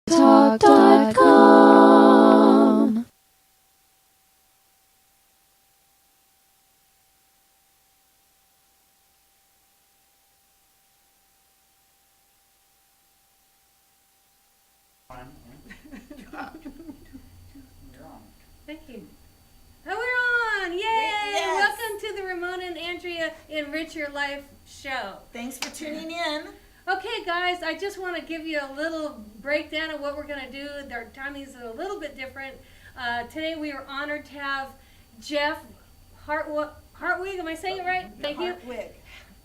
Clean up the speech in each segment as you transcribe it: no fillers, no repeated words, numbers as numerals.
talk.com. Thank you. Oh, we're on! Yay! Yes. Welcome to the Ramona and Andrea Enrich Your Life show. Thanks for tuning in. Okay, guys, I just want to give you a little breakdown of what we're going to do. Our timing is a little bit different. Today we are honored to have Jeff Hartwig. Am I saying it right? Thank you. Hartwig.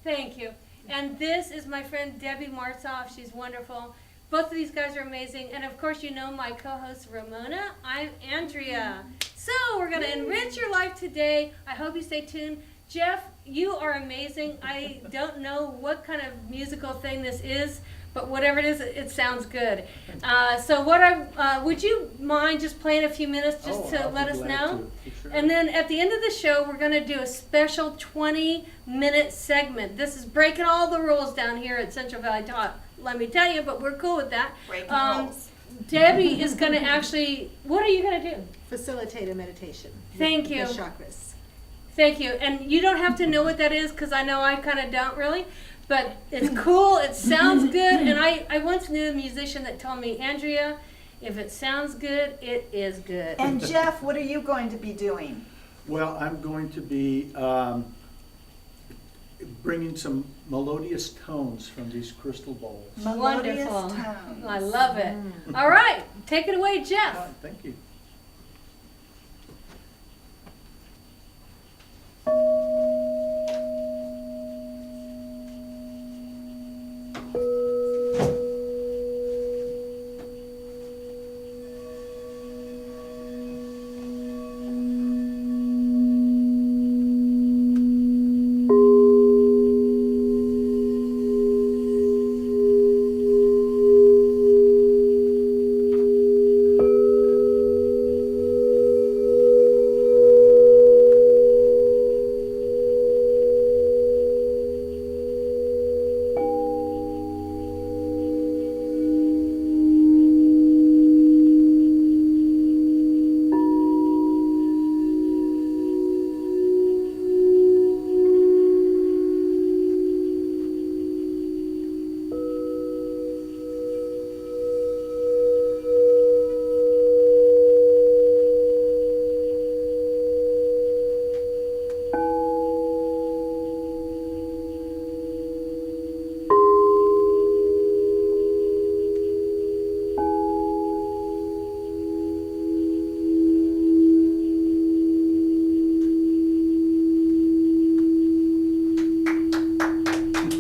Thank you. And this is my friend Debbie Martzoff. She's wonderful. Both of these guys are amazing. And of course, you know my co-host Ramona. I'm Andrea. So we're going to enrich your life today. I hope you stay tuned. Jeff, you are amazing. I don't know what kind of musical thing this is, but whatever it is, it sounds good. So would you mind just playing a few minutes just to let us know? Sure. And then at the end of the show, we're going to do a special 20-minute segment. This is breaking all the rules down here at Central Valley Talk. Let me tell you, but we're cool with that. Breaking rules. Debbie is going to actually, what are you going to do? Facilitate a meditation. Thank you. The chakras. Thank you. And you don't have to know what that is because I know I kind of don't really. But it's cool. It sounds good. And I once knew a musician that told me, Andrea, if it sounds good, it is good. And Jeff, what are you going to be doing? Well, I'm going to be bringing some melodious tones from these crystal bowls. Melodious Wonderful. tones. I love it. All right. Take it away, Jeff. Thank you.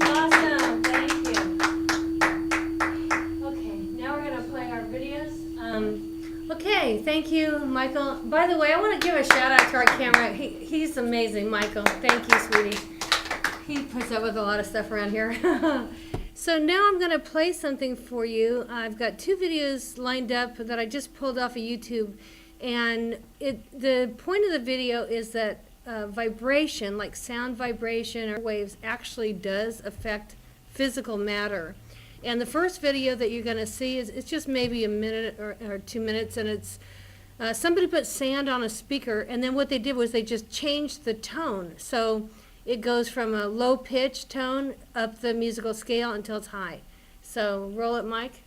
Awesome. Thank you. Okay, now we're going to play our videos. Okay, thank you, Michael. By the way, I want to give a shout out to our camera. He's amazing, Michael. Thank you, sweetie. He puts up with a lot of stuff around here. So now I'm going to play something for you. I've got two videos lined up that I just pulled off of YouTube. And the point of the video is that vibration, like sound vibration or waves, actually does affect physical matter. And the first video that you're going to see it's just maybe a minute or 2 minutes, and it's somebody put sand on a speaker, and then what they did was they just changed the tone. So it goes from a low pitch tone up the musical scale until it's high. So roll it, Mike.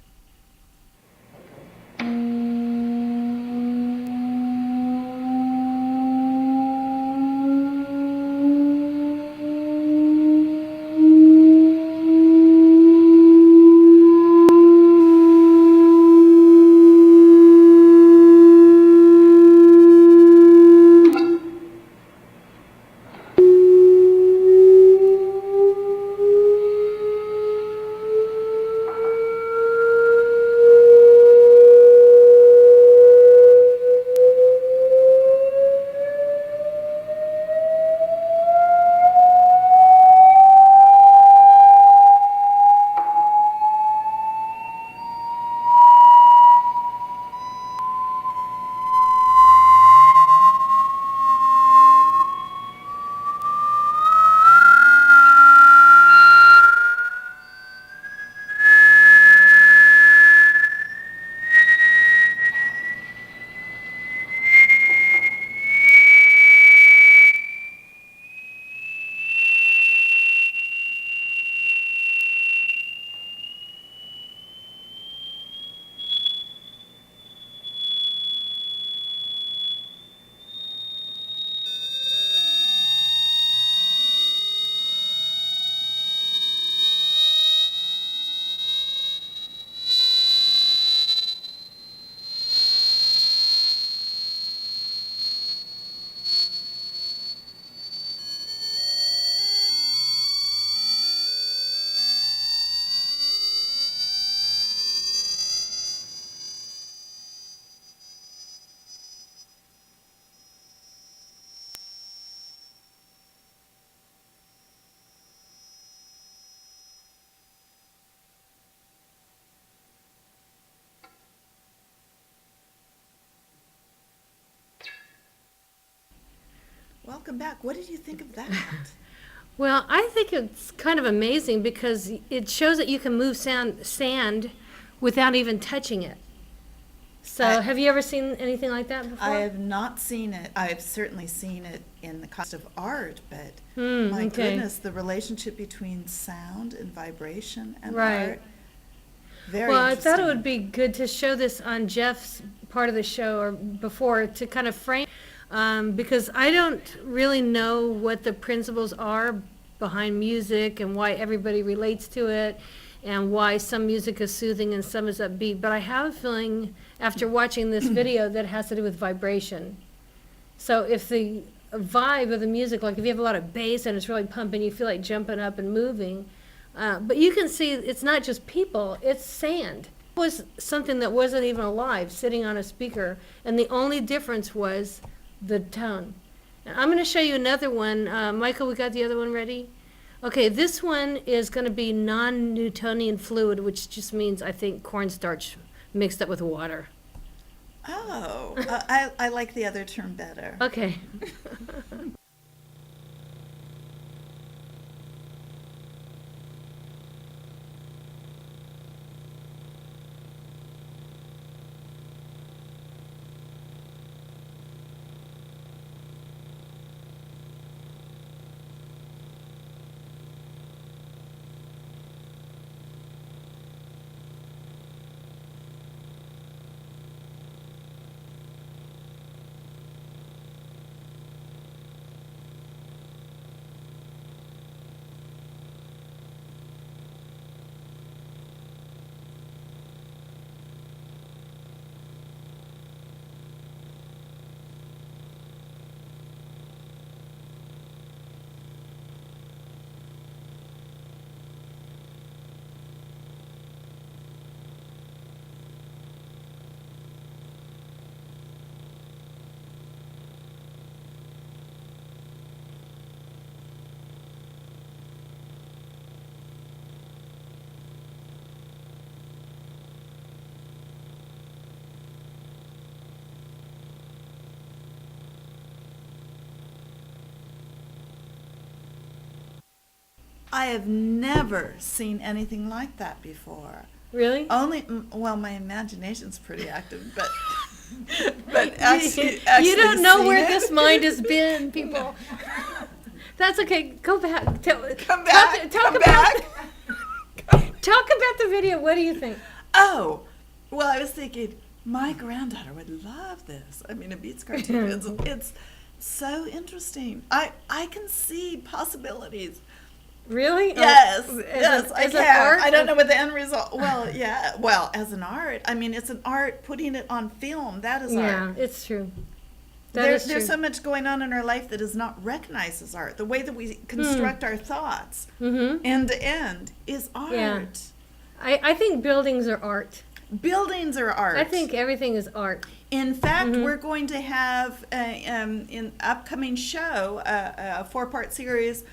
welcome back. What did you think of that? Well, I think it's kind of amazing because it shows that you can move sand without even touching it. So, have you ever seen anything like that before? I have not seen it. I have certainly seen it in the context of art, but my goodness, the relationship between sound and vibration and art. Very well, I interesting. thought it would be good to show this on Jeff's part of the show or before to kind of frame, because I don't really know what the principles are behind music and why everybody relates to it and why some music is soothing and some is upbeat. But I have a feeling after watching this video that it has to do with vibration. So if the vibe of the music, like if you have a lot of bass and it's really pumping, you feel like jumping up and moving. But you can see it's not just people, it's sand. It was something that wasn't even alive sitting on a speaker, and the only difference was the tone. And I'm going to show you another one. Michael, we got the other one ready? Okay, this one is going to be non-Newtonian fluid, which just means, I think, cornstarch mixed up with water. Oh, I like the other term better. Okay. I have never seen anything like that before. Really? Well, my imagination's pretty active, but actually you don't know seeing where it- this mind has been, people. That's okay. Go back. Come back. Talk come about back. talk about the video. What do you think? Oh, well, I was thinking my granddaughter would love this. I mean, it beats cartoon. It's so interesting. I can see possibilities. Really? Yes, As I an can. art? I don't know what the end result. Well, yeah. Well, as an art, I mean, it's an art. Putting it on film, that is Yeah, art. it's true. There's true. so much going on in our life that is not recognized as art. The way that we construct our thoughts, end to end, is art. Yeah. I think buildings are art. Buildings are art. I think everything is art. In fact, we're going to have in upcoming show a 4-part series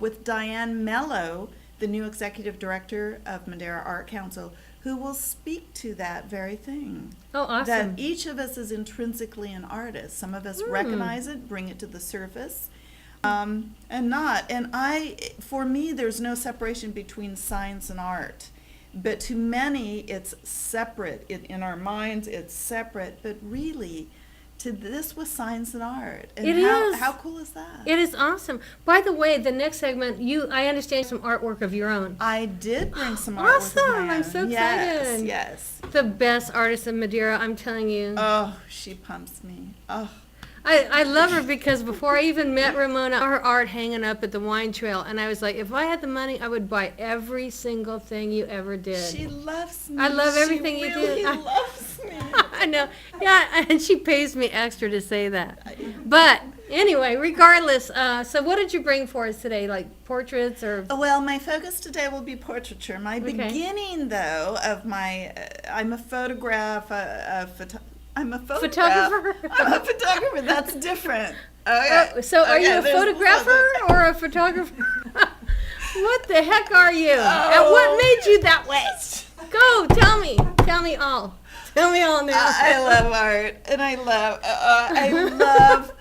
with Diane Mello, the new executive director of Madeira Art Council, who will speak to that very thing. Oh, awesome. That each of us is intrinsically an artist. Some of us recognize it, bring it to the surface, and not. And for me, there's no separation between science and art. But to many, it's separate. In our minds, it's separate. But really, to this was science and art. And It is. How cool is that? It is awesome. By the way, the next segment, I understand some artwork of your own. I did bring some artwork of Awesome. my I'm own. so Yes, excited. yes. The best artist in Madeira, I'm telling you. Oh, she pumps me. Oh, I love her because before I even met Ramona, her art hanging up at the wine trail, and I was like, if I had the money, I would buy every single thing you ever did. she loves me. I love everything you do. She really loves me. I know. Yeah, and she pays me extra to say that. But anyway, regardless, so what did you bring for us today? Like portraits or? Well, my focus today will be portraiture. My beginning, though, of my, I'm a photographer. Photographer? I'm a photographer. That's different. Okay. So are you a there's photographer something. or a photographer? What the heck are you? And what made you that way? Go, tell me. Tell me all. Tell me all now. I love art, and I love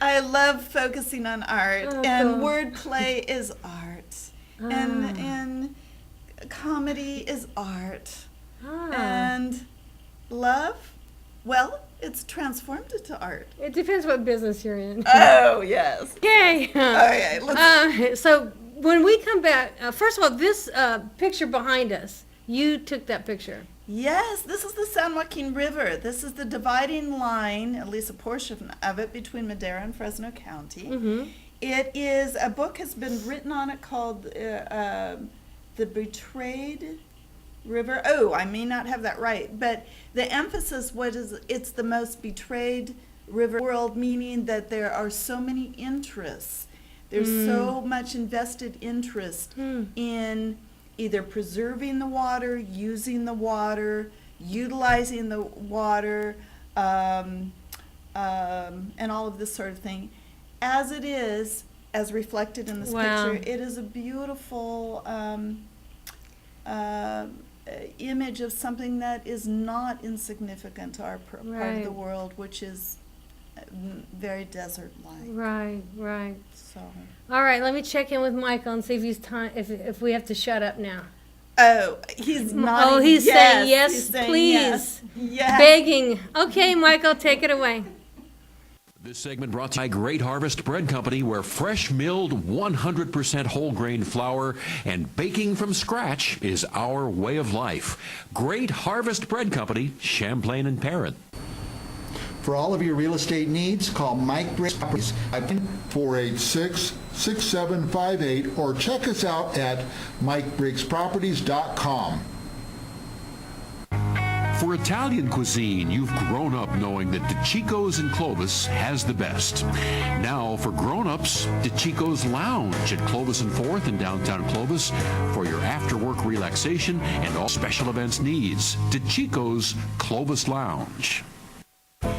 I love focusing on art, Oh, and cool. wordplay is art, and comedy is art, and love, well, it's transformed into art. It depends what business you're in. Oh, yes. Okay. Okay, let's... So when we come back, first of all, this picture behind us, you took that picture. Yes, this is the San Joaquin River. This is the dividing line, at least a portion of it, between Madera and Fresno County. Mm-hmm. It is, a book has been written on it called The Betrayed River. Oh, I may not have that right, but the emphasis it's the most betrayed river in the world, meaning that there are so many interests. There's so much invested interest in either preserving the water, using the water, utilizing the water, and all of this sort of thing. As it is, as reflected in this Wow. picture, it is a beautiful image of something that is not insignificant to our part of Right. the world, which is very desert-like. Right. So, All right, let me check in with Michael and see if he's time. If we have to shut up now. oh, he's nodding. Oh, he's yes. saying yes, He's saying please. yes. Yes. Begging. Okay, Michael, take it away. This segment brought to you by Great Harvest Bread Company, where fresh milled 100% whole grain flour and baking from scratch is our way of life. Great Harvest Bread Company, Champlain and Perrin. For all of your real estate needs, call Mike Briggs 486-6758 or check us out at MikeBriggsProperties.com. For Italian cuisine, you've grown up knowing that DeCicco's in Clovis has the best. Now, for grown-ups, DeCicco's Lounge at Clovis and 4th in downtown Clovis for your after-work relaxation and all special events needs. DeCicco's Clovis Lounge.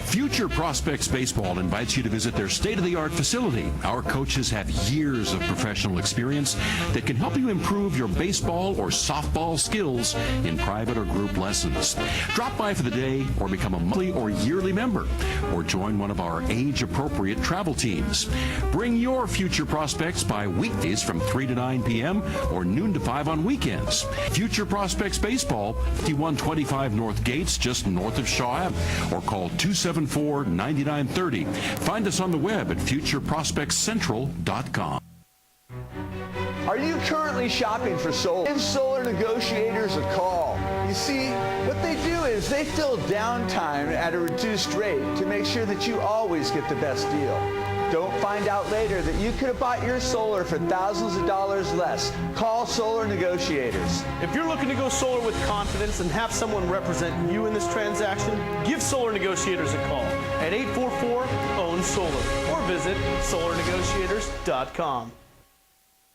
Future Prospects Baseball invites you to visit their state-of-the-art facility. Our coaches have years of professional experience that can help you improve your baseball or softball skills in private or group lessons. Drop by for the day or become a monthly or yearly member or join one of our age-appropriate travel teams. Bring your future prospects by weekdays from 3 to 9 p.m. or noon to 5 on weekends. Future Prospects Baseball, 5125 North Gates, just north of Shaw Ave, or call 274-9930. Find us on the web at futureprospectscentral.com. Are you currently shopping for solar? Give Solar Negotiators a call. You see, what they do is they fill downtime at a reduced rate to make sure that you always get the best deal. Don't find out later that you could have bought your solar for thousands of dollars less. Call Solar Negotiators. If you're looking to go solar with confidence and have someone represent you in this transaction, give Solar Negotiators a call at 844-OWN-SOLAR or visit solarnegotiators.com.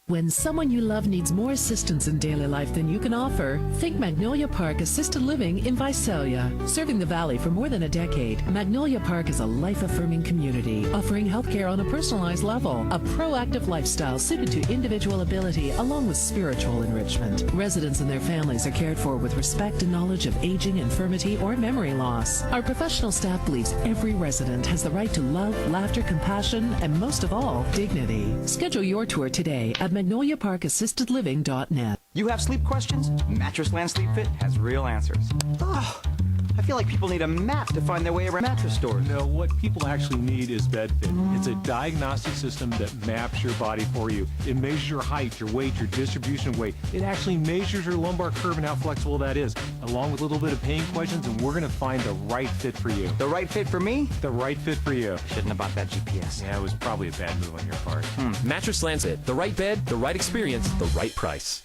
When someone you love needs more assistance in daily life than you can offer, think Magnolia Park Assisted Living in Visalia. Serving the Valley for more than a decade, Magnolia Park is a life-affirming community, offering healthcare on a personalized level, a proactive lifestyle suited to individual ability along with spiritual enrichment. Residents and their families are cared for with respect and knowledge of aging, infirmity, or memory loss. Our professional staff believes every resident has the right to love, laughter, compassion, and most of all, dignity. Schedule your tour today at MagnoliaParkAssistedLiving.net. You have sleep questions? Mattress Land Sleep Fit has real answers. Oh, I feel like people need a map to find their way around mattress stores. No, what people actually need is BedFit. It's a diagnostic system that maps your body for you. It measures your height, your weight, your distribution of weight. It actually measures your lumbar curve and how flexible that is, along with a little bit of pain questions, and we're going to find the right fit for you. The right fit for me? The right fit for you. Shouldn't have bought that GPS. Yeah, it was probably a bad move on your part. Mattress Lancet. The right bed, the right experience, the right price.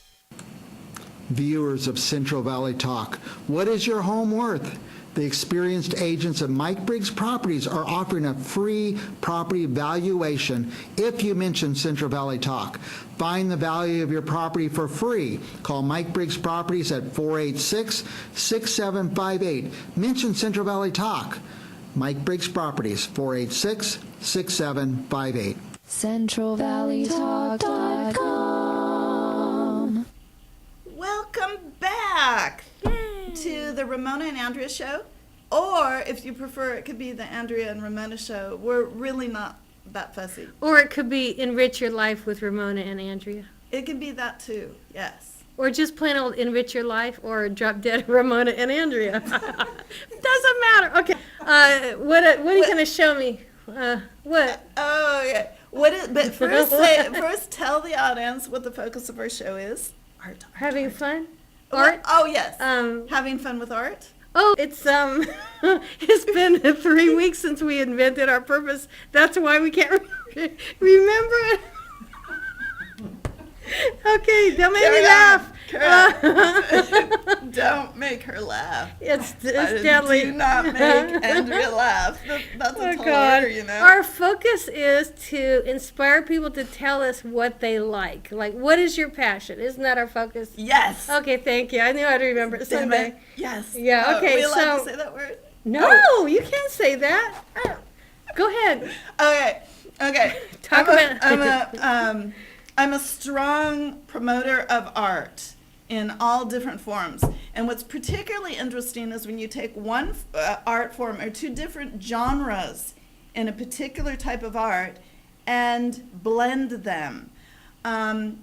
Viewers of Central Valley Talk, what is your home worth? The experienced agents at Mike Briggs Properties are offering a free property valuation if you mention Central Valley Talk. Find the value of your property for free. Call Mike Briggs Properties at 486-6758. Mention Central Valley Talk. Mike Briggs Properties, 486-6758. CentralValleyTalk.com. Welcome back to the Ramona and Andrea show. Or, if you prefer, it could be the Andrea and Ramona show. We're really not that fussy. Or it could be Enrich Your Life with Ramona and Andrea. It can be that too, yes. Or just plain old Enrich Your Life, or Drop Dead Ramona and Andrea. Doesn't matter. Okay. What are you going to show me? What? Oh, yeah. But first tell the audience what the focus of our show is. Art. Having fun? Art? Oh, yes. Having fun with art? Oh, it's it's been 3 weeks since we invented our purpose. That's why we can't remember it. Okay, don't make me laugh. Don't make her laugh. It's deadly. Do not make Andrea laugh. That's a tall order, you know. Our focus is to inspire people to tell us what they like. Like, what is your passion? Isn't that our focus? Yes. Okay, thank you. I knew I'd remember it someday. Yes. Yeah, okay, are we allowed to say that word? No, you can't say that. Go ahead. Okay. I'm a strong promoter of art in all different forms. And what's particularly interesting is when you take one art form or two different genres in a particular type of art and blend them. One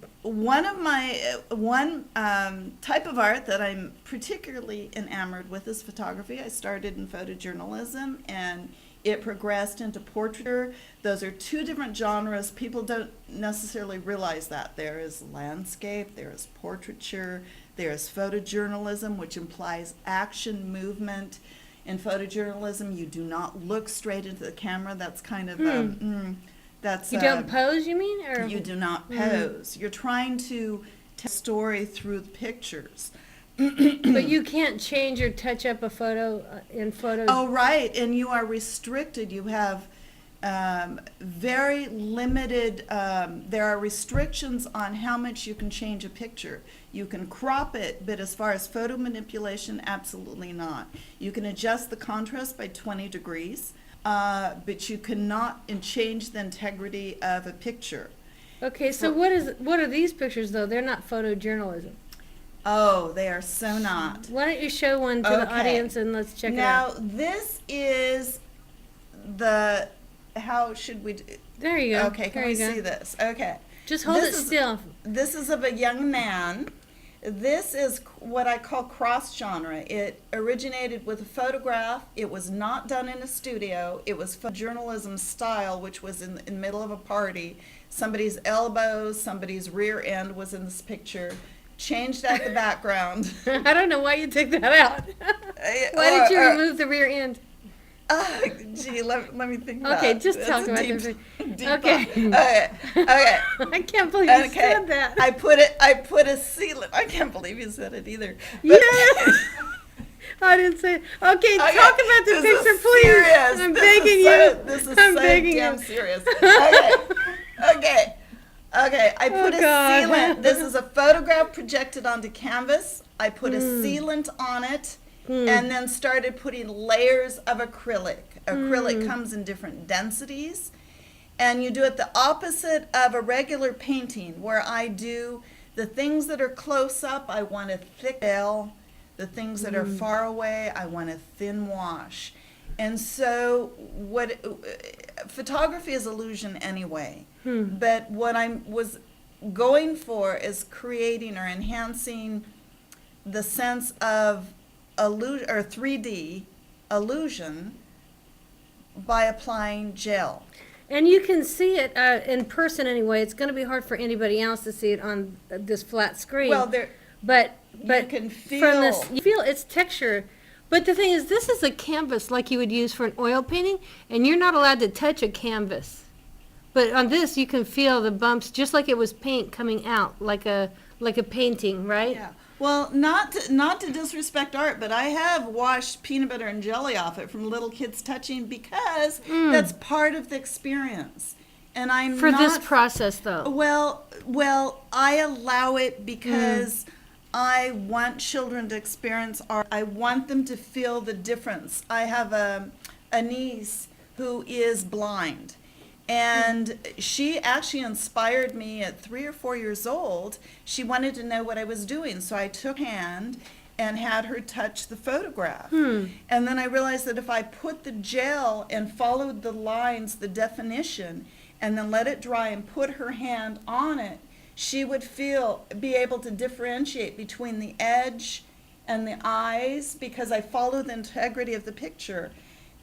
type of art that I'm particularly enamored with is photography. I started in photojournalism and it progressed into portraiture. Those are two different genres. People don't necessarily realize that. There is landscape, there is portraiture, there is photojournalism, which implies action, movement. In photojournalism, you do not look straight into the camera. That's kind of, that's... You don't pose, you mean? Or? You do not pose. You're trying to tell a story through the pictures. But you can't change or touch up a photo in photos. Oh, right. And you are restricted. You have very limited, there are restrictions on how much you can change a picture. You can crop it, but as far as photo manipulation, absolutely not. You can adjust the contrast by 20 degrees, but you cannot change the integrity of a picture. Okay, so what are these pictures, though? They're not photojournalism. Oh, they are so not. Why don't you show one to the audience and let's check it out. Now, this is the, how should we do? There you go. Okay, can we see this? Okay. Just hold it still. This is of a young man. This is what I call cross-genre. It originated with a photograph. It was not done in a studio. It was journalism style, which was in the middle of a party. Somebody's elbows, somebody's rear end was in this picture. Changed out the background. I don't know why you took that out. Why did you remove the rear end? Gee, let me think about it. Okay, just talk about it. Okay. I can't believe you said that. I put a sealant. I can't believe you said it either. Yeah. I didn't say it. Okay, talk about the picture, please. Serious. I'm begging you. This is I'm so begging damn you. serious. Okay, I put a sealant. This is a photograph projected onto canvas. I put a sealant on it and then started putting layers of acrylic. Acrylic comes in different densities. And you do it the opposite of a regular painting where I do the things that are close up, I want a thick veil. The things that are far away, I want a thin wash. And so photography is illusion anyway. But what I was going for is creating or enhancing the sense of illusion or 3D illusion by applying gel. And you can see it in person anyway. It's going to be hard for anybody else to see it on this flat screen. Well, but you can feel from this, you feel its texture. But the thing is, this is a canvas like you would use for an oil painting, and you're not allowed to touch a canvas. But on this, you can feel the bumps, just like it was paint coming out, like a painting, right? Yeah. Well, not to disrespect art, but I have washed peanut butter and jelly off it from little kids touching because that's part of the experience. And I'm for not, this process, though. Well, I allow it because I want children to experience art. I want them to feel the difference. I have a niece who is blind. And she actually inspired me at 3 or 4 years old. She wanted to know what I was doing. So I took her hand and had her touch the photograph. And then I realized that if I put the gel and followed the lines, the definition, and then let it dry and put her hand on it, she would be able to differentiate between the edge and the eyes, because I follow the integrity of the picture.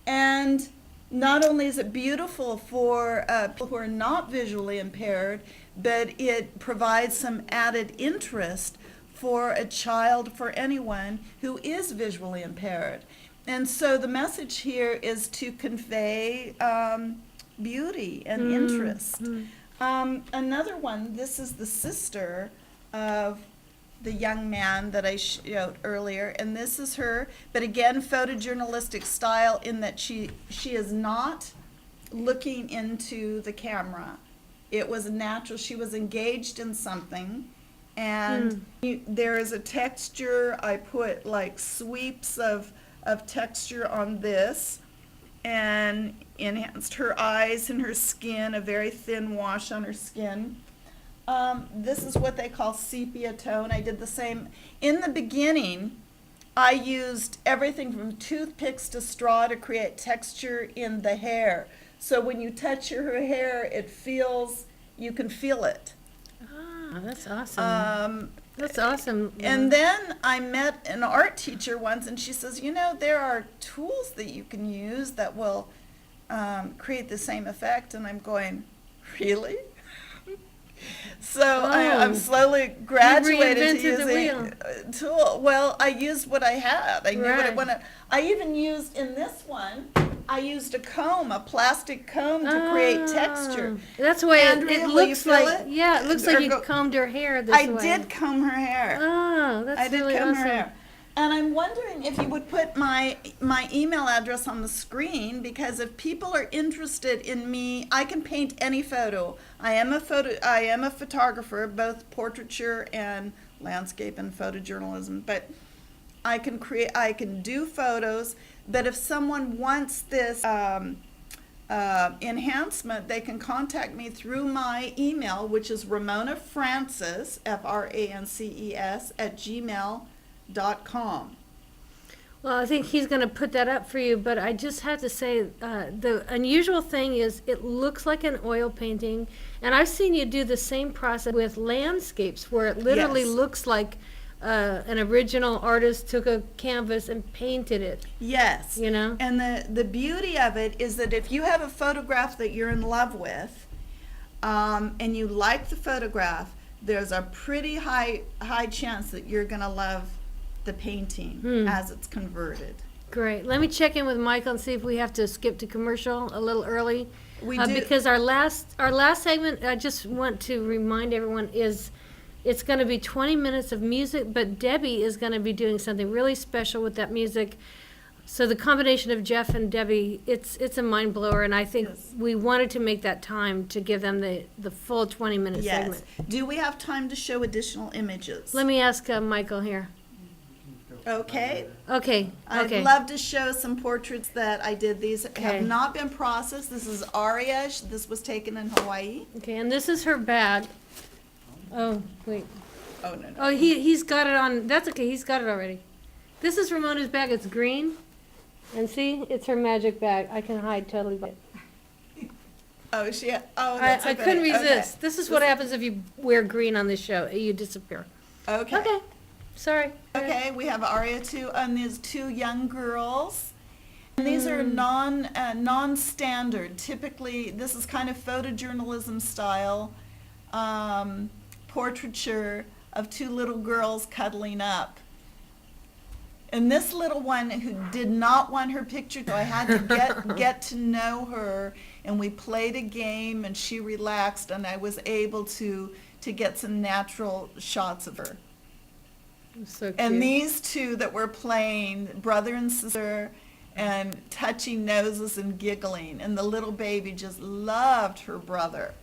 And not only is it beautiful for people who are not visually impaired, but it provides some added interest for a child, for anyone who is visually impaired. And so the message here is to convey beauty and interest. Another one, this is the sister of the young man that I showed earlier, and this is her, but again, photojournalistic style in that she is not looking into the camera. It was natural. She was engaged in something, and there is a texture. I put like sweeps of texture on this and enhanced her eyes and her skin, a very thin wash on her skin. This is what they call sepia tone. I did the same. In the beginning, I used everything from toothpicks to straw to create texture in the hair. So when you touch her hair, you can feel it. Ah, that's awesome. That's awesome. And then I met an art teacher once, and she says, there are tools that you can use that will create the same effect. And I'm going, really? So I'm slowly graduated to using a tool. Well, I used what I had. I knew what I wanted. I even used, in this one, I used a comb, a plastic comb, to create texture. That's why Andrea, it will you looks feel like, it? it looks like you combed her hair this way. I did comb her hair. Oh, that's really awesome. Her hair. And I'm wondering if you would put my email address on the screen, because if people are interested in me, I can paint any photo. I am a photographer, both portraiture and landscape and photojournalism, but I can do photos. But if someone wants this enhancement, they can contact me through my email, which is Ramona Frances, FRANCES, @gmail.com. Well, I think he's going to put that up for you, but I just have to say the unusual thing is it looks like an oil painting, and I've seen you do the same process with landscapes where it literally looks like an original artist took a canvas and painted it. Yes. And the beauty of it is that if you have a photograph that you're in love with, and you like the photograph, there's a pretty high chance that you're going to love the painting as it's converted. Great. Let me check in with Michael and see if we have to skip to commercial a little early. We do. Because our last segment, I just want to remind everyone, it's going to be 20 minutes of music, but Debbie is going to be doing something really special with that music. So the combination of Jeff and Debbie, it's a mind blower, and I think we wanted to make that time to give them the full 20-minute segment. Do we have time to show additional images? Let me ask Michael here. Okay. I'd love to show some portraits that I did. These have not been processed. This is Aria. This was taken in Hawaii. Okay, and this is her bag. Oh, wait. Oh, no. Oh, he's got it on. That's okay. He's got it already. This is Ramona's bag. It's green. And see, it's her magic bag. I can hide totally by it. That's I couldn't resist. Okay. This is what happens if you wear green on this show. You disappear. Okay. Sorry. Okay, we have Aria too, and these two young girls. And these are non-standard. Typically, this is kind of photojournalism style portraiture of two little girls cuddling up. And this little one who did not want her picture, so I had to get to know her, and we played a game, and she relaxed, and I was able to get some natural shots of her. So cute. And these two that were playing, brother and sister, and touching noses and giggling, and the little baby just loved her brother.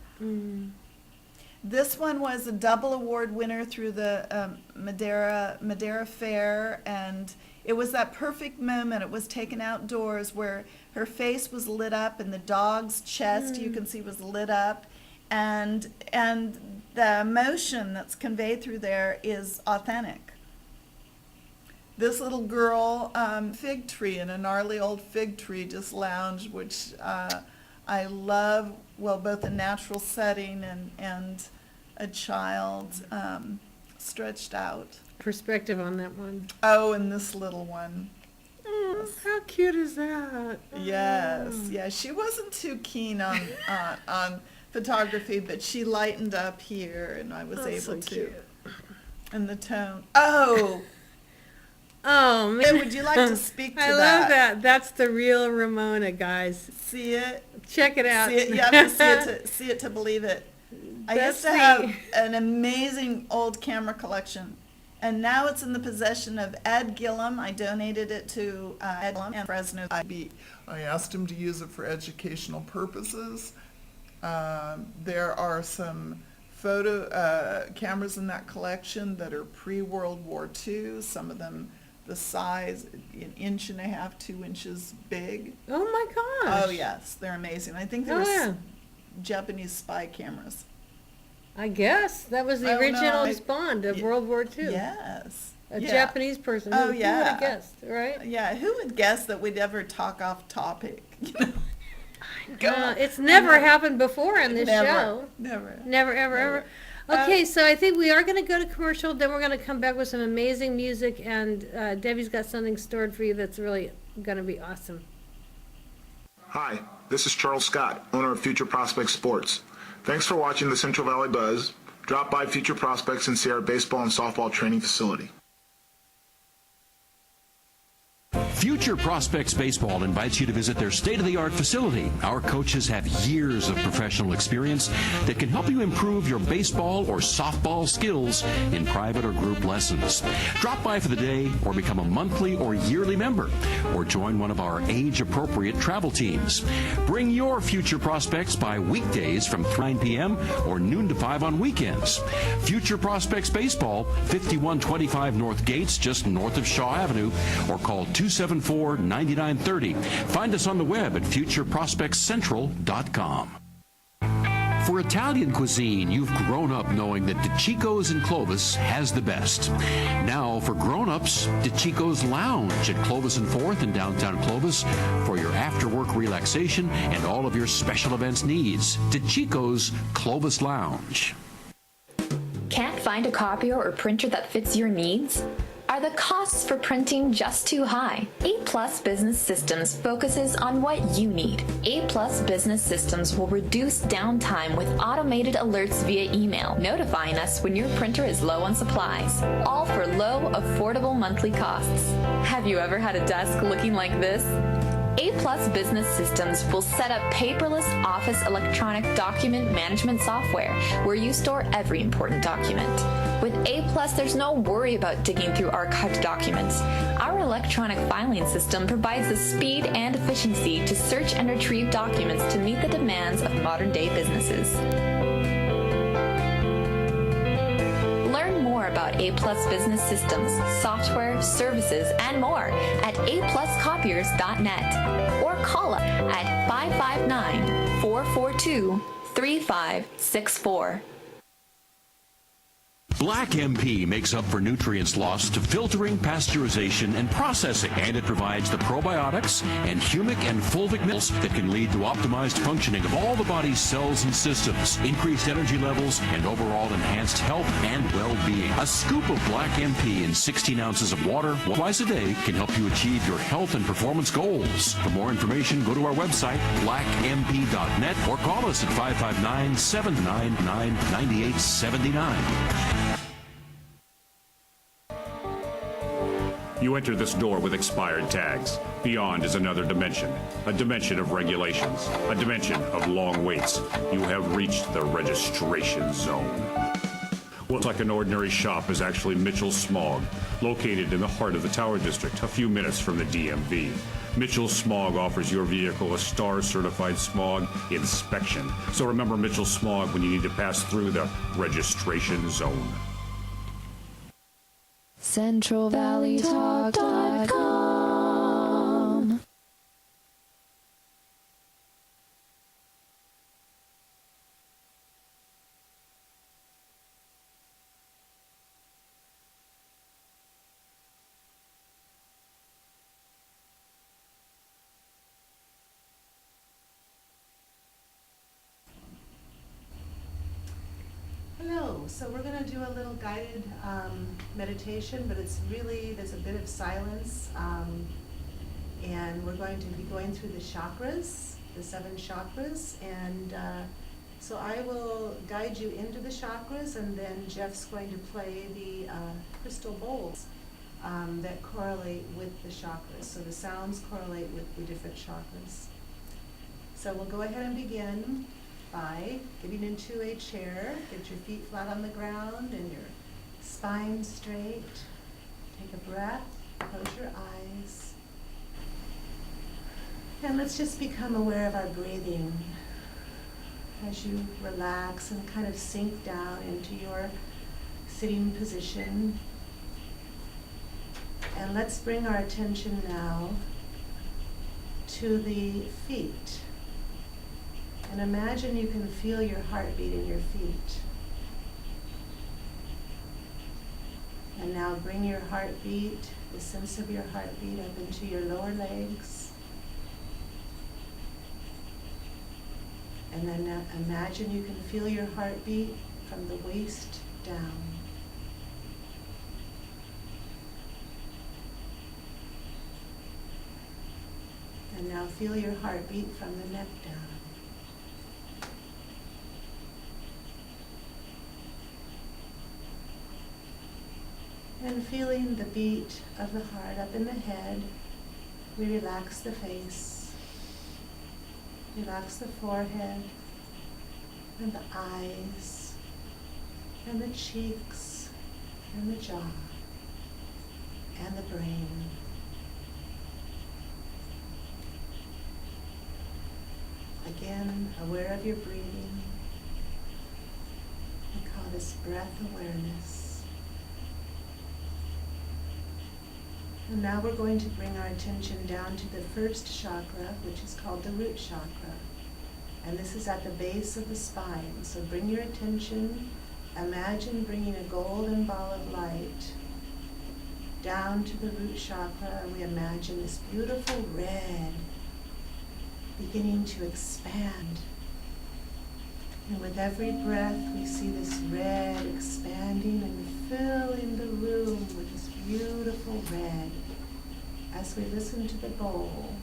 This one was a double award winner through the Madeira Fair, and it was that perfect moment. It was taken outdoors where her face was lit up and the dog's chest you can see was lit up, and the emotion that's conveyed through there is authentic. this little girl, fig tree, in a gnarly old fig tree, just lounged, which I love. Well, both the natural setting and a child stretched out. Perspective on that one. Oh, and this little one. How cute is that? Yes, yeah. She wasn't too keen on photography, but she lightened up here, and I was able so to. cute. And the tone. Oh. Oh man, Would you like to speak to I that? love that. That's the real Ramona, guys. See it? Check it out. See it? You have to see it to believe it. I used to have an amazing old camera collection, and now it's in the possession of Ed Gillum. I donated it to Ed Gillum and Fresno IB. I asked him to use it for educational purposes. There are some photo cameras in that collection that are pre-World War II. Some of them the size, an inch and a half, 2 inches big. Oh my gosh. Oh yes, they're amazing. I think they were Japanese spy cameras. I guess that was the original spawn of World War II. Yes. A Japanese person. Oh, Who would have guessed, right? Yeah, who would guess that we'd ever talk off topic? You know? It's never happened before on this show. Never, ever. Okay, so I think we are going to go to commercial, then we're going to come back with some amazing music, and Debbie's got something stored for you that's really going to be awesome. Hi, this is Charles Scott, owner of Future Prospects Sports. Thanks for watching the Central Valley Buzz. Drop by Future Prospects and see our baseball and softball training facility. Future Prospects Baseball invites you to visit their state-of-the-art facility. Our coaches have years of professional experience that can help you improve your baseball or softball skills in private or group lessons. Drop by for the day or become a monthly or yearly member or join one of our age-appropriate travel teams. Bring your future prospects by weekdays from 9 p.m. or noon to 5 on weekends. Future Prospects Baseball, 5125 North Gates, just north of Shaw Avenue, or call 274-9930. Find us on the web at futureprospectscentral.com. For Italian cuisine, you've grown up knowing that DiCicco's in Clovis has the best. Now, for grown-ups, DiCicco's Lounge at Clovis and 4th in downtown Clovis for your after-work relaxation and all of your special events needs. DiCicco's Clovis Lounge. Can't find a copier or printer that fits your needs? Are the costs for printing just too high? A+ Business Systems focuses on what you need. A+ Business Systems will reduce downtime with automated alerts via email, notifying us when your printer is low on supplies, all for low, affordable monthly costs. Have you ever had a desk looking like this? A+ Business Systems will set up paperless office electronic document management software where you store every important document. With A+, there's no worry about digging through archived documents. Our electronic filing system provides the speed and efficiency to search and retrieve documents to meet the demands of modern-day businesses. Learn more about A+ Business Systems, software, services, and more at apluscopiers.net or call us at 559-442-3564. Black MP makes up for nutrients lost to filtering, pasteurization, and processing, and it provides the probiotics and humic and fulvic minerals that can lead to optimized functioning of all the body's cells and systems, increased energy levels, and overall enhanced health and well-being. A scoop of Black MP in 16 ounces of water twice a day can help you achieve your health and performance goals. For more information, go to our website, blackmp.net, or call us at 559-799-9879. You enter this door with expired tags. Beyond is another dimension, a dimension of regulations, a dimension of long waits. You have reached the registration zone. What's like an ordinary shop is actually Mitchell Smog, located in the heart of the Tower District, a few minutes from the DMV. Mitchell Smog offers your vehicle a STAR-certified smog inspection. So remember Mitchell Smog when you need to pass through the registration zone. CentralValleyTalk.com. So we're going to do a little guided meditation, but it's really, there's a bit of silence. And we're going to be going through the chakras, the 7 chakras. And so I will guide you into the chakras, and then Jeff's going to play the crystal bowls that correlate with the chakras. So the sounds correlate with the different chakras. So we'll go ahead and begin by getting into a chair. Get your feet flat on the ground and your spine straight. Take a breath, close your eyes. And let's just become aware of our breathing as you relax and kind of sink down into your sitting position. And let's bring our attention now to the feet. And imagine you can feel your heartbeat in your feet. And now bring your heartbeat, the sense of your heartbeat, up into your lower legs. And then imagine you can feel your heartbeat from the waist down. And now feel your heartbeat from the neck down. And feeling the beat of the heart up in the head, we relax the face, relax the forehead, and the eyes, and the cheeks, and the jaw, and the brain. Again, aware of your breathing. We call this breath awareness. And now we're going to bring our attention down to the first chakra, which is called the root chakra. And this is at the base of the spine. So bring your attention, imagine bringing a golden ball of light down to the root chakra, and we imagine this beautiful red beginning to expand. And with every breath, we see this red expanding and filling the room with this beautiful red as we listen to the bowl.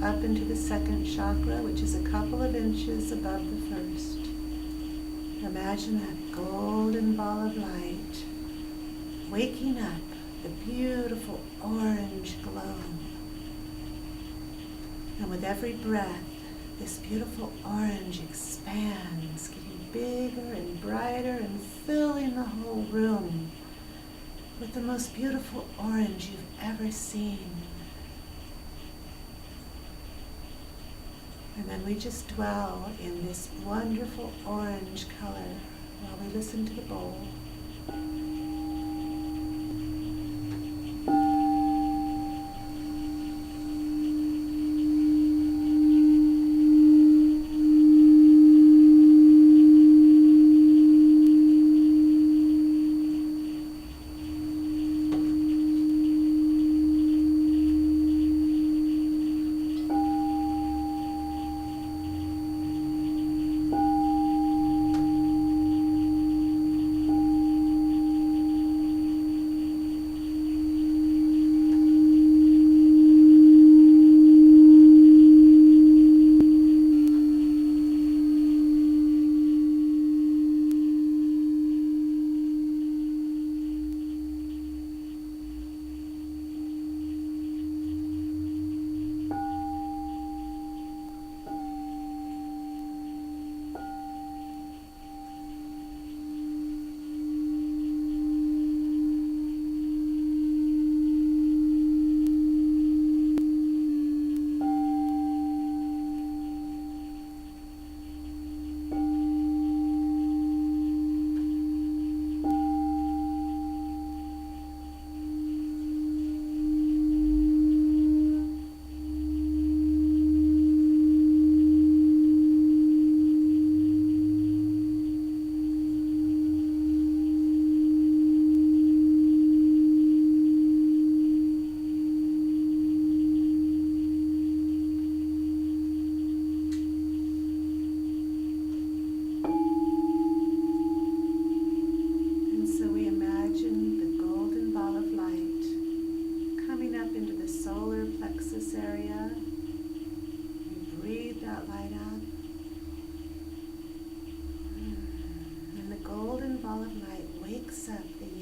Up into the second chakra, which is a couple of inches above the first. Imagine that golden ball of light waking up the beautiful orange glow. And with every breath, this beautiful orange expands, getting bigger and brighter and filling the whole room with the most beautiful orange you've ever seen. And then we just dwell in this wonderful orange color while we listen to the bowl.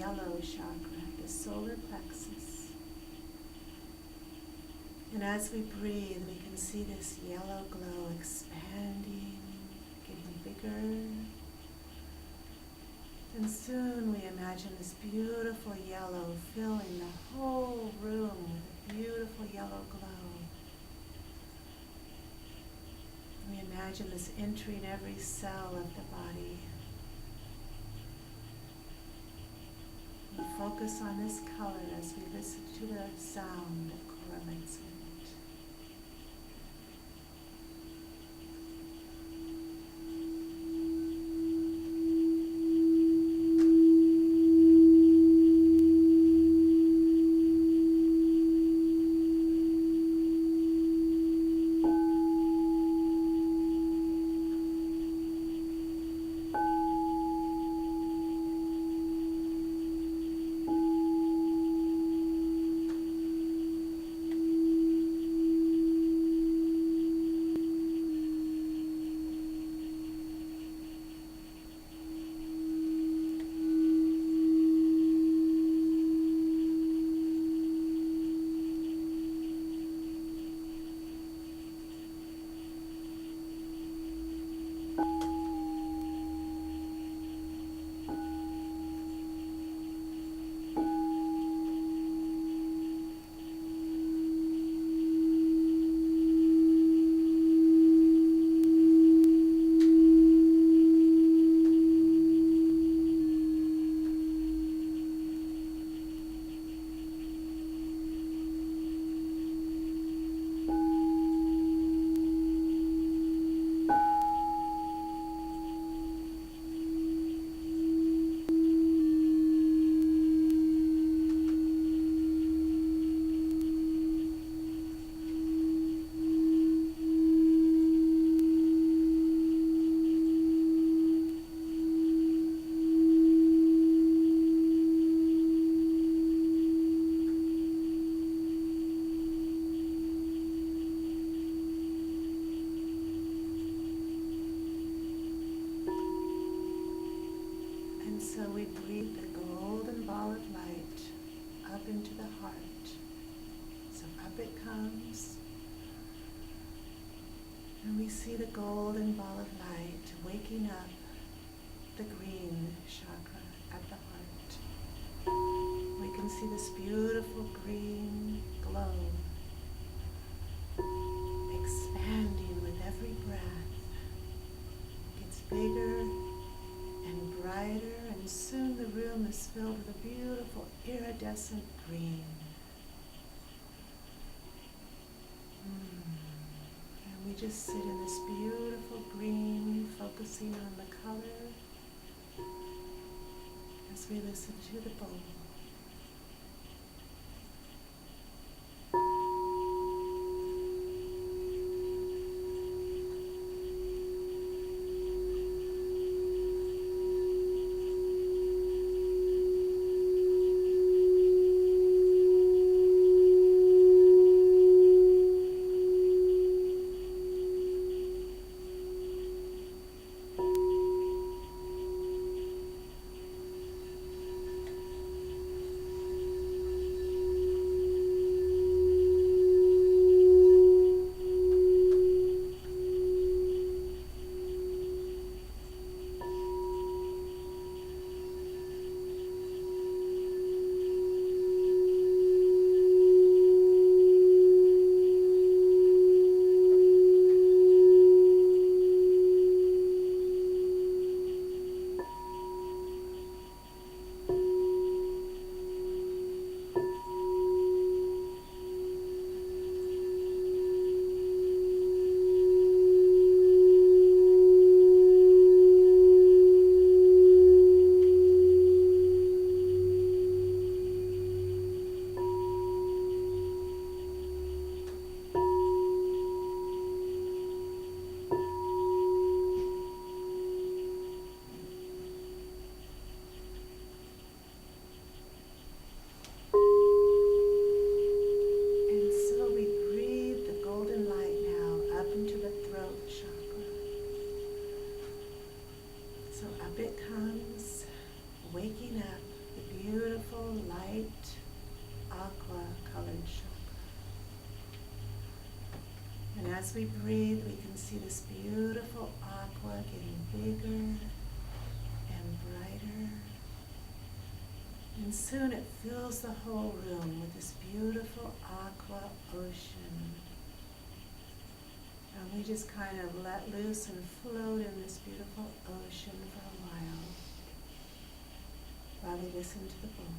yellow chakra, the solar plexus. And as we breathe, we can see this yellow glow expanding, getting bigger. And soon we imagine this beautiful yellow filling the whole room with a beautiful yellow glow. We imagine this entering every cell of the body. We focus on this color as we listen to the sound that correlates with it. So we breathe the golden ball of light up into the heart. So up it comes. And we see the golden ball of light waking up the green chakra at the heart. We can see this beautiful green glow expanding with every breath. It gets bigger and brighter, and soon the room is filled with a beautiful iridescent green. And we just sit in this beautiful green, focusing on the color as we listen to the bowl. as we breathe, we can see this beautiful aqua getting bigger and brighter. And soon it fills the whole room with this beautiful aqua ocean. And we just kind of let loose and float in this beautiful ocean for a while we listen to the bowl.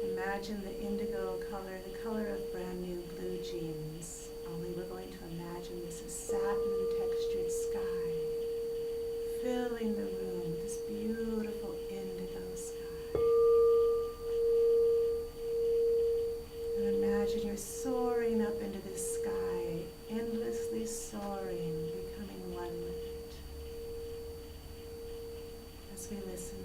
Imagine the indigo color, the color of brand new blue jeans, only we're going to imagine this is satin textured sky, filling the room with this beautiful indigo sky. And imagine you're soaring up into this sky, endlessly soaring, becoming one with it. As we listen.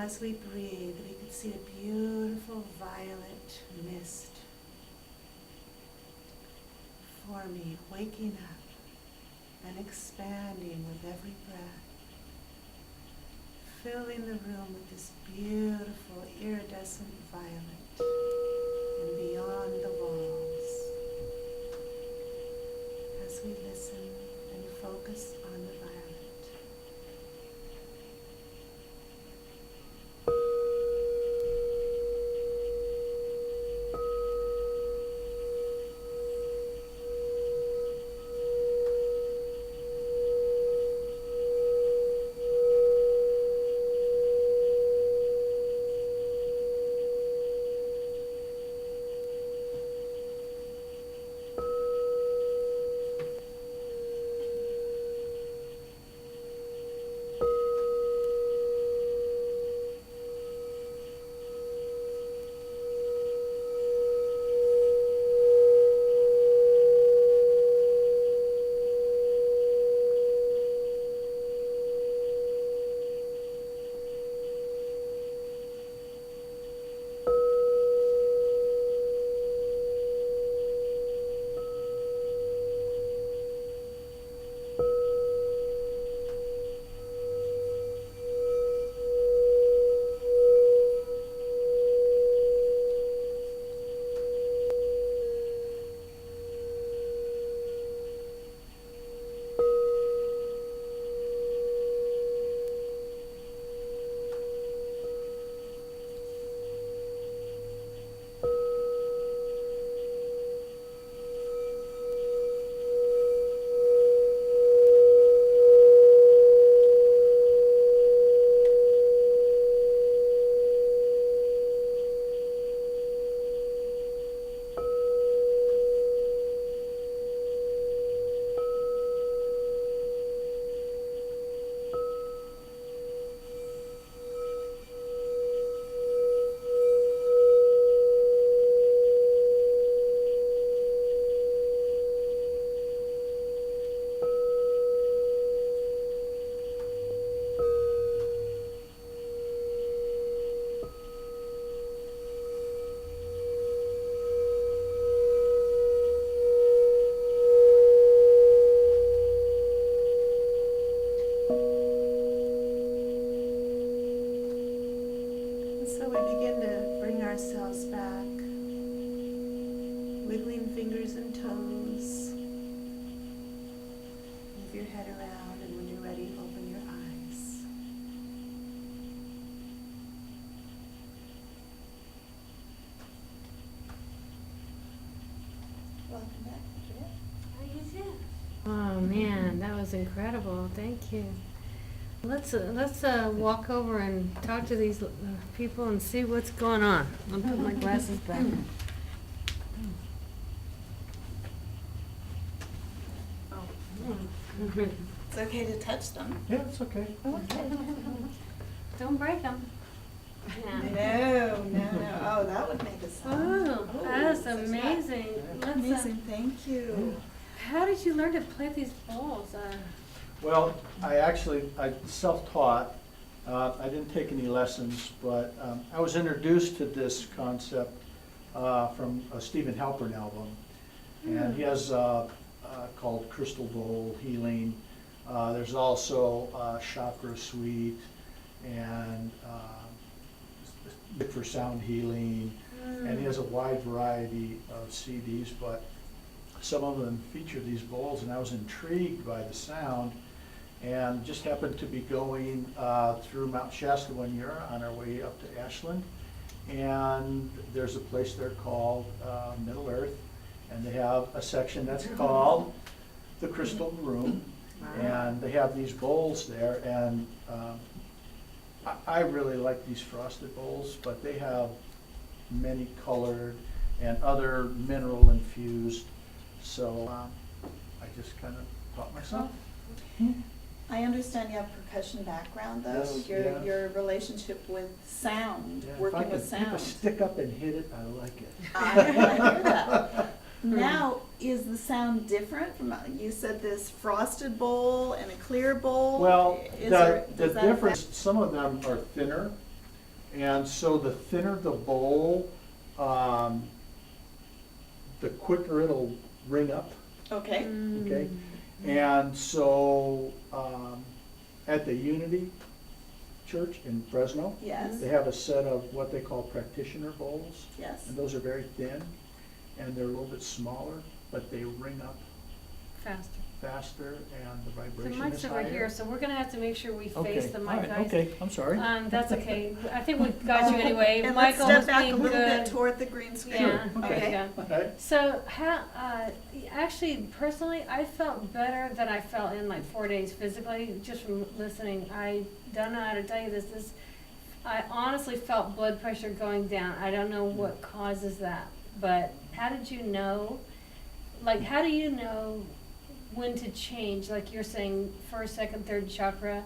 as we breathe, we can see a beautiful violet mist forming, waking up and expanding with every breath, filling the room with this beautiful iridescent violet and beyond the walls as we listen and focus on the violet. ourselves back, wiggling fingers and toes. Move your head around, and when you're ready, open your eyes. Welcome back, Andrea. How you doing? Oh man, that was incredible. Thank you. Let's walk over and talk to these people and see what's going on. I'll put my glasses back. It's okay to touch them. Yeah, it's okay. Okay. Don't break them. No. Oh, that would make a sound. Oh, that's amazing. Amazing, thank you. How did you learn to play these bowls? Well, I self-taught. I didn't take any lessons, but I was introduced to this concept from a Stephen Halpern album. And he has called Crystal Bowl Healing. There's also Chakra Suite and for Sound Healing. And he has a wide variety of CDs, but some of them feature these bowls, and I was intrigued by the sound. And just happened to be going through Mount Shasta one year on our way up to Ashland. And there's a place there called Middle Earth, and they have a section that's called the Crystal Room. And they have these bowls there, and I really like these frosted bowls, but they have many colored and other mineral infused. So I just kind of taught myself. I understand you have percussion background, though. Yes, Your relationship with sound, working with sound. If I can stick up and hit it, I like it. I hear that. Now, is the sound different from, you said this frosted bowl and a clear bowl? Well, Is the does that difference, some of them are thinner, And so the thinner the bowl, the quicker it'll ring up. Okay. Okay, and so at the Unity Church in Fresno, Yes. they have a set of what they call practitioner bowls, Yes. and those are very thin, and they're a little bit smaller, but they ring up Faster. faster, and the The vibration mic's is over higher. here, so we're gonna have to make sure we face Okay, the all mic, right, guys. okay, I'm sorry. That's okay. I think we got you anyway. And let's Michael step was back a being little good. bit toward the green screen. Yeah, Okay. yeah. Okay. So, how, actually, personally, I felt better than I felt in like 4 days physically, just from listening. I don't know how to tell you this. I honestly felt blood pressure going down. I don't know what causes that, but how did you know? Like, how do you know when to change? Like you're saying, first, second, third chakra.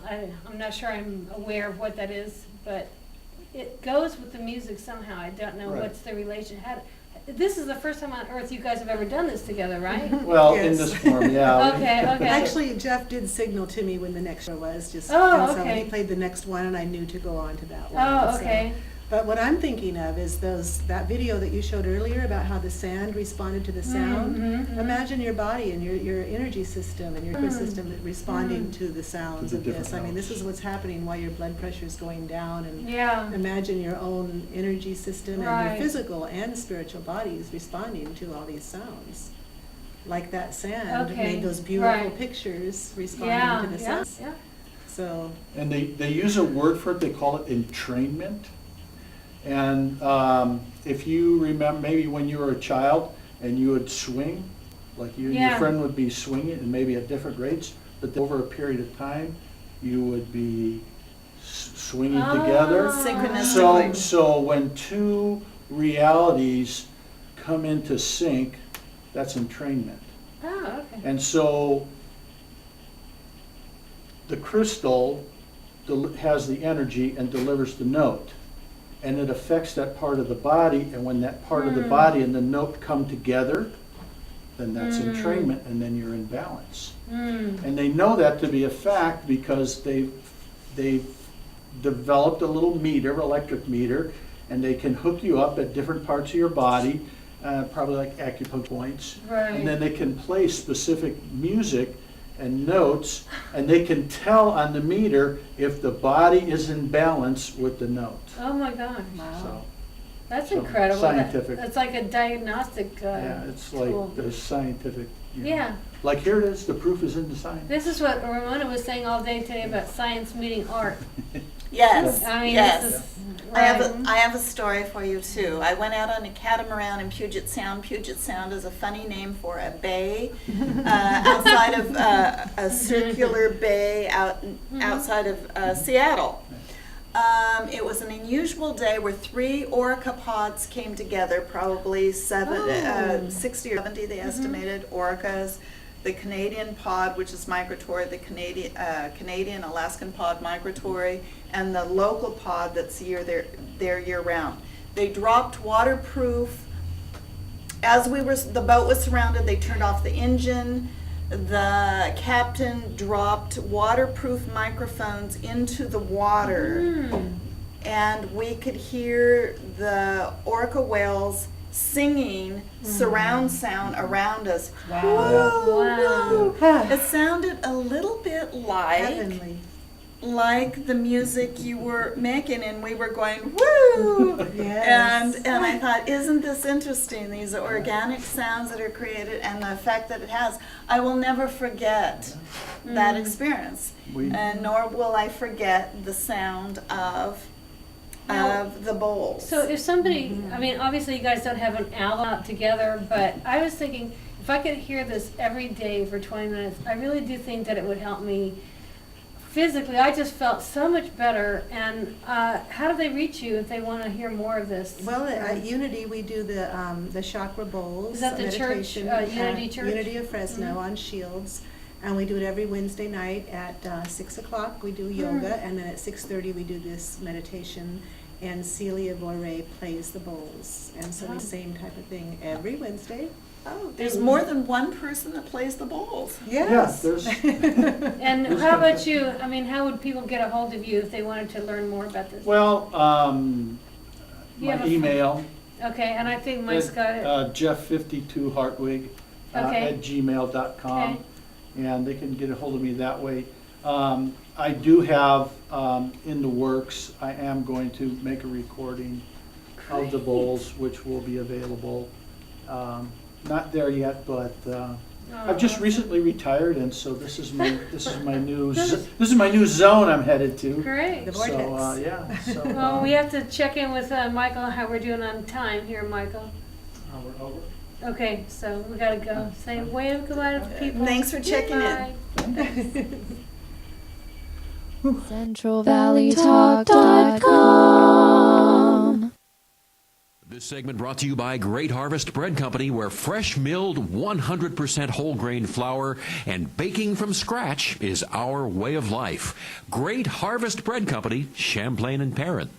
I'm not sure I'm aware of what that is, but it goes with the music somehow. I don't know Right. what's the relation. This is the first time on earth you guys have ever done this together, right? Well, in Yes. this form, yeah. Okay. Actually, Jeff did signal to me when the next one was, just, Oh, and so okay. he played the next one, and I knew to go on to that one. Oh, so- okay. But what I'm thinking of is that video that you showed earlier about how the sand responded to the sound. Mhm. Imagine your body and your energy system and your nervous system responding to the sounds To the of this. different I mean, this notes. is what's happening while your blood pressure is going down, and Yeah. imagine your own energy system and Right. your physical and spiritual bodies responding to all these sounds. Like that sand Okay, made those beautiful right. pictures responding Yeah. to the Yeah. sound. Yeah. So, And they use a word for it, they call it entrainment. And if you remember, maybe when you were a child and you would swing, like you and your Yeah. friend would be swinging, and maybe at different rates, but over a period of time, you would be swinging together. Synchronistically. So when two realities come into sync, that's entrainment. Oh, okay. And so the crystal has the energy and delivers the note. And it affects that part of the body, and when that part of the body and the note come together, then that's entrainment, and then you're in balance. And they know that to be a fact because they've developed a little meter, electric meter, and they can hook you up at different parts of your body, probably like acupuncture points. Right. And then they can play specific music and notes, and they can tell on the meter if the body is in balance with the note. Oh my gosh. So, That's so incredible. scientific. It's like a diagnostic yeah, it's tool. like the scientific. you know. Yeah. Like here it is, the proof is in the science. This is what Ramona was saying all day today about science meeting art. Yes, I mean, yes. this is. I have a story for you too. I went out on a catamaran in Puget Sound. Puget Sound is a funny name for a bay outside of a circular bay outside of Seattle. It was an unusual day where 3 orca pods came together, probably 60 or 70 they estimated orcas. The Canadian pod, which is migratory, the Canadian Alaskan pod migratory, and the local pod that's there year round. They dropped waterproof. As the boat was surrounded, they turned off the engine. The captain dropped waterproof microphones into the water, and we could hear the orca whales singing surround sound around us. Wow. It sounded a little bit heavenly. like the music you were making, and we were going woo. Yes. And I thought, isn't this interesting? These organic sounds that are created and the effect that it has. I will never forget that experience, and nor will I forget the sound of the bowls. So if somebody, I mean, obviously you guys don't have an album out together, but I was thinking if I could hear this every day for 20 minutes, I really do think that it would help me physically. I just felt so much better. And how do they reach you if they want to hear more of this? Well, at Unity, we do the chakra bowls. Is that the church, meditation, Unity Church? Unity of Fresno on Shields. And we do it every Wednesday night at 6 o'clock. We do yoga, and then at 6:30 we do this meditation. And Celia Borre plays the bowls. And so the same type of thing every Wednesday. Oh, there's more than one person that plays the bowls. Yes. there's, And how about you? I mean, how would people get a hold of you if they wanted to learn more about this? well, You have my a- email, Okay, and I think Mike's got it. Jeff52Hartwig Okay. at gmail.com. Okay. And they can get a hold of me that way. I do have in the works, I am going to make a recording of the bowls, which will be available. Not there yet, but I've just recently retired, and so this is my new zone I'm headed to. Great. The So vortex. yeah. So Well, we have to check in with Michael how we're doing on time here, Michael. we're over. Okay, so we gotta go. Say wave goodbye to people. Thanks for checking in. CentralValleyTalk.com. This segment brought to you by Great Harvest Bread Company, where fresh milled 100% whole grain flour and baking from scratch is our way of life. Great Harvest Bread Company, Champlain and Perrin.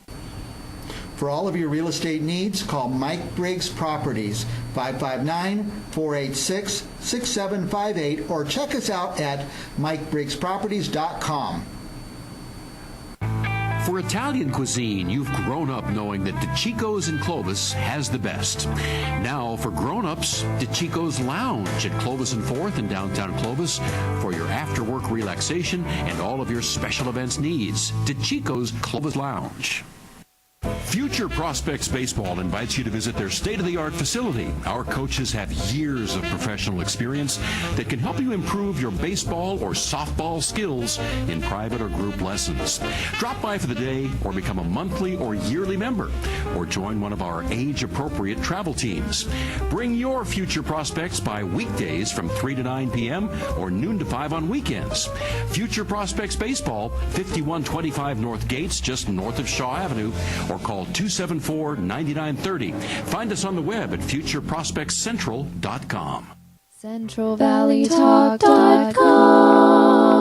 For all of your real estate needs, call Mike Briggs Properties, 559-486-6758, or check us out at MikeBriggsProperties.com. For Italian cuisine, you've grown up knowing that DeCicco's in Clovis has the best. Now, for grown-ups, DeCicco's Lounge at Clovis and 4th in downtown Clovis for your after-work relaxation and all of your special events needs. DeCicco's Clovis Lounge. Future Prospects Baseball invites you to visit their state-of-the-art facility. Our coaches have years of professional experience that can help you improve your baseball or softball skills in private or group lessons. Drop by for the day or become a monthly or yearly member or join one of our age-appropriate travel teams. Bring your future prospects by weekdays from 3 to 9 p.m. or noon to 5 on weekends. Future Prospects Baseball, 5125 North Gates, just north of Shaw Avenue, or call 274-9930. Find us on the web at futureprospectscentral.com. CentralValleyTalk.com.